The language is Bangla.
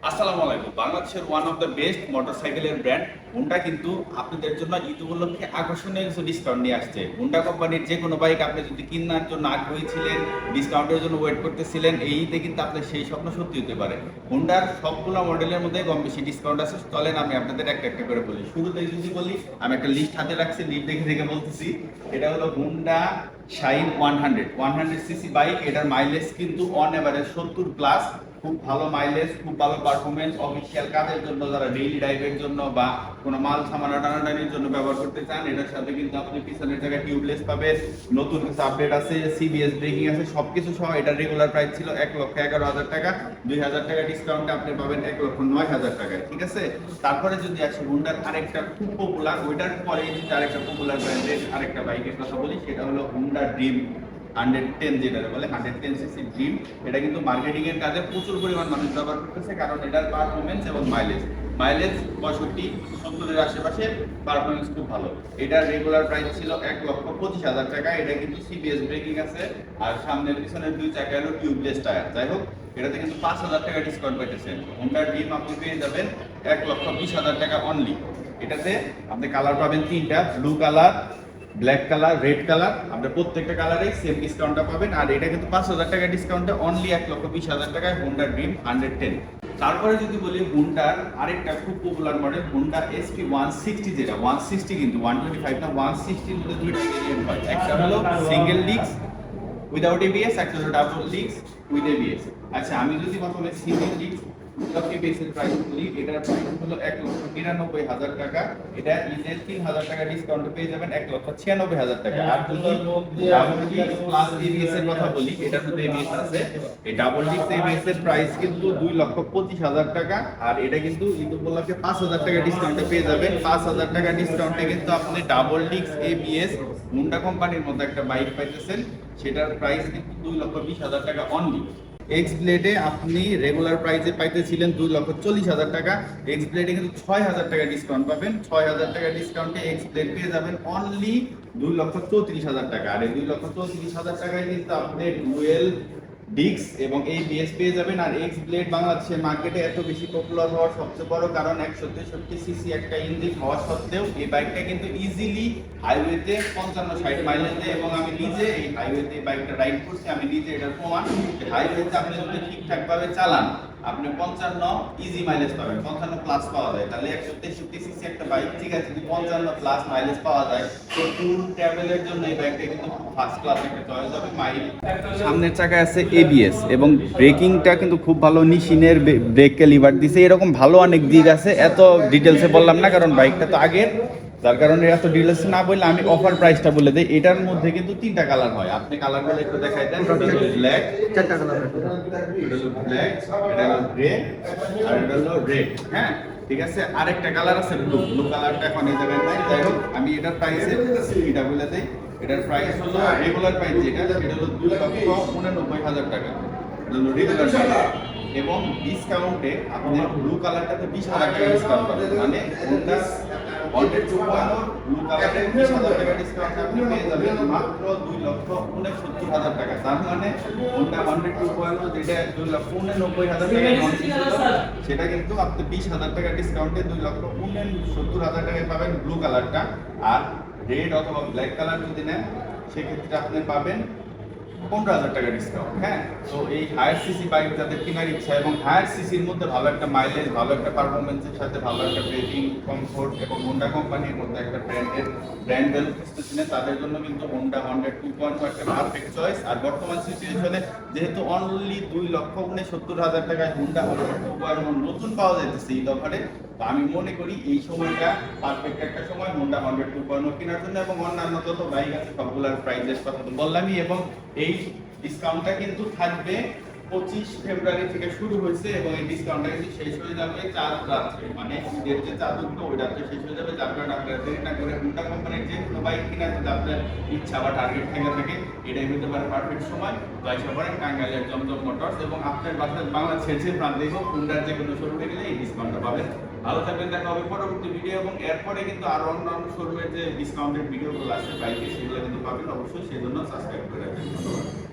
আসসালামু আলাইকুম। বাংলাদেশের ওয়ান অফ দ্য বেস্ট মোটরসাইকেলের ব্র্যান্ড হোন্ডা কিন্তু আপনাদের জন্য ঈদ উপলক্ষে আকর্ষণীয় কিছু ডিসকাউন্ট নিয়ে আসছে। হোন্ডা কোম্পানির যে কোনো বাইক আপনি যদি কেনার জন্য আগ্রহী ছিলেন, ডিসকাউন্টের জন্য ওয়েট করতেছিলেন, এই ঈদে কিন্তু আপনার সেই স্বপ্ন সত্যি হতে পারে। হোন্ডার সবগুলো মডেলের মধ্যে কম বেশি ডিসকাউন্ট আছে। চলেন আমি আপনাদের একটা একটা করে বলি। শুরুতে যদি বলি, আমি একটা লিস্ট হাতে রাখছি, লিস্ট দেখে দেখে বলতেছি। এটা হলো হোন্ডা শাইন 100 সিসি বাইক। এটার মাইলেজ কিন্তু অন এভারেজ 70 প্লাস। খুব ভালো মাইলেজ, খুব ভালো পারফরমেন্স। অফিসিয়াল কাজের জন্য, যারা ডেইলি ড্রাইভের জন্য বা কোনো মাল সামানা টানাটানির জন্য ব্যবহার করতে চান, এটার সাথে কিন্তু আপনি পিছনের জায়গায় টিউবলেস পাবেন। নতুন কিছু আপডেট আছে, সিবিএস ব্রেকিং আছে, সবকিছু সহ এটার রেগুলার প্রাইস ছিল 1,11,000 টাকা। 2,000 টাকা ডিসকাউন্টে আপনি পাবেন 1,09,000 টাকায়। ঠিক আছে। তারপরে যদি আসি হোন্ডার আরেকটা খুব পপুলার, ওইটার পরে যদি আরেকটা পপুলার ব্র্যান্ডের আরেকটা বাইকের কথা বলি, সেটা হলো হোন্ডা ড্রিম 110, যেটা বলে 110 সিসি ড্রিম। এটা কিন্তু মার্কেটিং এর কাজে প্রচুর পরিমাণ মানুষ ব্যবহার করতেছে, কারণ এটার পারফরমেন্স এবং মাইলেজ 65-70 এর আশেপাশে, পারফরমেন্স খুব ভালো। এটার রেগুলার প্রাইস ছিল 1,25,000 টাকা। এটা কিন্তু সিবিএস ব্রেকিং আছে, আর সামনের পিছনের দুই চাকা হলো টিউবলেস টায়ার। যাই হোক, এটাতে কিন্তু 5,000 টাকা ডিসকাউন্ট পাইতেছেন। হোন্ডা ড্রিম আপনি পেয়ে যাবেন 1,20,000 টাকা অনলি। এটাতে আপনি কালার পাবেন তিনটা, blue colour, black colour, red colour. আপনার প্রত্যেকটা কালারেই সেম ডিসকাউন্টটা পাবেন। আর এটা কিন্তু 5,000 টাকা ডিসকাউন্টে অনলি 1,20,000 টাকায় হোন্ডা ড্রিম 110। তারপরে যদি বলি হোন্ডার আরেকটা খুব পপুলার মডেল হোন্ডা এসপি 160, যেটা 160 কিন্তু 125 না, 160 মধ্যে দুইটা ভেরিয়েন্ট হয়। একটা হলো সিঙ্গেল ডিস্ক উইদাউট এবিএস, একটা হলো ডাবল ডিস্ক উইথ এবিএস। আচ্ছা, আমি যদি প্রথমে সিঙ্গেল ডিস্ক এবিএসের প্রাইস বলি, এটার প্রাইস হলো 1,99,000 টাকা। এটা ঈদের 3,000 টাকা ডিসকাউন্ট পেয়ে যাবেন 1,96,000 টাকা। আর যদি ডাবল ডিস্ক প্লাস এবিএস এর কথা বলি, এটার মধ্যে এবিএস আছে। এই ডাবল ডিস্ক এবিএস এর প্রাইস কিন্তু 2,25,000 টাকা। আর এটা কিন্তু ঈদ উপলক্ষে 5,000 টাকা ডিসকাউন্টে পেয়ে যাবেন। 5,000 টাকা ডিসকাউন্টে কিন্তু আপনি ডাবল ডিস্ক এবিএস হোন্ডা কোম্পানির মধ্যে একটা বাইক পাইতেছেন। সেটার প্রাইস কিন্তু 2,20,000 টাকা অনলি। এক্স ব্লেডে আপনি রেগুলার প্রাইসে পাইতেছিলেন 2,40,000 টাকা। এক্স ব্লেডে কিন্তু 6,000 টাকা ডিসকাউন্ট পাবেন। 6,000 টাকা ডিসকাউন্টে এক্স ব্লেড পেয়ে যাবেন অনলি 2,34,000 টাকা। আর এই 2,34,000 টাকায় কিন্তু আপনি ডুয়েল ডিস্ক এবং এবিএস পেয়ে যাবেন। আর এক্স ব্লেড বাংলাদেশের মার্কেটে এত বেশি পপুলার হওয়ার সবচেয়ে বড় কারণ 163 সিসি একটা ইঞ্জিন হওয়া সত্ত্বেও এই বাইকটা কিন্তু ইজিলি হাইওয়েতে 55-60 মাইলেজ দেয়। এবং আমি নিজে এই হাইওয়েতে এই বাইকটা রাইড করছি, আমি নিজে এটার প্রমাণ। হাইওয়েতে আপনি যদি ঠিকঠাকভাবে চালান, আপনি 55 ইজি মাইলেজ পাবেন, 55 প্লাস পাওয়া যায়। তাহলে 163 সিসি একটা বাইক, ঠিক আছে, যদি 55 প্লাস মাইলেজ পাওয়া যায়, তো ট্যুর ট্রাভেলের জন্য এই বাইকটা কিন্তু ফার্স্ট ক্লাস একটা চয়েস হবে। সামনের চাকায় আছে এবিএস এবং ব্রেকিংটা কিন্তু খুব ভালো, নিশিনের ব্রেককে লিভার দিছে, এরকম ভালো অনেক দিক আছে। এত ডিটেলসে বললাম না, কারণ বাইকটা তো আগের, যার কারণে এত ডিটেলসে না বললে আমি অফার প্রাইসটা বলে দিই। এটার মধ্যে কিন্তু 3টা কালার হয়। আপনি কালারগুলো একটু দেখাই দেন। ব্ল্যাক, 4টা কালার, ব্ল্যাক, এটা হলো গ্রে, আর এটা হলো রেড। হ্যাঁ, ঠিক আছে। আরেকটা কালার আছে ব্লু। ব্লু কালারটা এখন এই জায়গায় নাই। যাই হোক, আমি এটার প্রাইসে এটা বলে দিই। এটার প্রাইস হলো রেগুলার প্রাইস যেটা, সেটা হলো 2,99,000 টাকা। এটা হলো রেগুলার প্রাইস। এবং ডিসকাউন্টে আপনি ব্লু কালারটাতে 20,000 টাকা ডিসকাউন্ট পাবেন। মানে হোন্ডা 100 ব্লু কালারে 20,000 টাকা ডিসকাউন্ট আপনি পেয়ে যাবেন মাত্র 2,69,000 টাকা। তার মানে হোন্ডা 100 যেটা 2,89,000 টাকা লঞ্চ ছিল, সেটা কিন্তু আপনি 20,000 টাকা ডিসকাউন্টে 2,69,000 টাকায় পাবেন ব্লু কালারটা। আর রেড অথবা ব্ল্যাক কালার যদি নেন, সেক্ষেত্রে আপনি পাবেন 15,000 টাকা ডিসকাউন্ট। হ্যাঁ, তো এই হায়ার সিসি বাইক যাদের কেনার ইচ্ছা এবং হায়ার সিসির মধ্যে ভালো একটা মাইলেজ, ভালো একটা পারফরমেন্সের সাথে ভালো একটা ব্রেকিং কমফোর্ট এবং হোন্ডা কোম্পানির মধ্যে একটা ব্র্যান্ড ভ্যালু খুঁজতেছিলেন, তাদের জন্য কিন্তু হোন্ডা 2.0 একটা পারফেক্ট চয়েস। আর বর্তমান সিচুয়েশনে যেহেতু অনলি 2,69,000 টাকায় হোন্ডা 2.0 নতুন পাওয়া যাইতেছে এই অফারে, তো আমি মনে করি এই সময়টা পারফেক্ট একটা সময় হোন্ডা 2.0 কেনার জন্য। এবং অন্যান্য যত বাইক আছে সবগুলোর প্রাইসের কথা তো বললামই। এবং এই ডিসকাউন্টটা কিন্তু থাকবে 25 ফেব্রুয়ারি থেকে শুরু হয়েছে এবং এই ডিসকাউন্টটা কিন্তু শেষ হয়ে যাবে 4 রাত্রে, মানে ঈদের যে 4 উঠলো ওই রাত্রে শেষ হয়ে যাবে। যার কারণে আপনারা দেরি না করে হোন্ডা কোম্পানির যে কোনো বাইক কিনা যদি আপনার ইচ্ছা বা টার্গেট থাকে, এটাই হতে পারে পারফেক্ট সময়। পয়সা করেন টাঙ্গাইলের জমজম মোটরস, এবং আপনার বাসার বাংলাদেশের যে প্রান্তে হোক হোন্ডার যে কোনো শোরুমে গেলে এই ডিসকাউন্টটা পাবেন। ভালো থাকবেন, দেখা হবে পরবর্তী ভিডিও। এবং এরপরে কিন্তু আরো অন্যান্য শোরুমের যে ডিসকাউন্টেড ভিডিওগুলো আসে বাইকে, সেগুলো কিন্তু পাবেন অবশ্যই। সেই জন্য সাবস্ক্রাইব করে রাখবেন। ধন্যবাদ।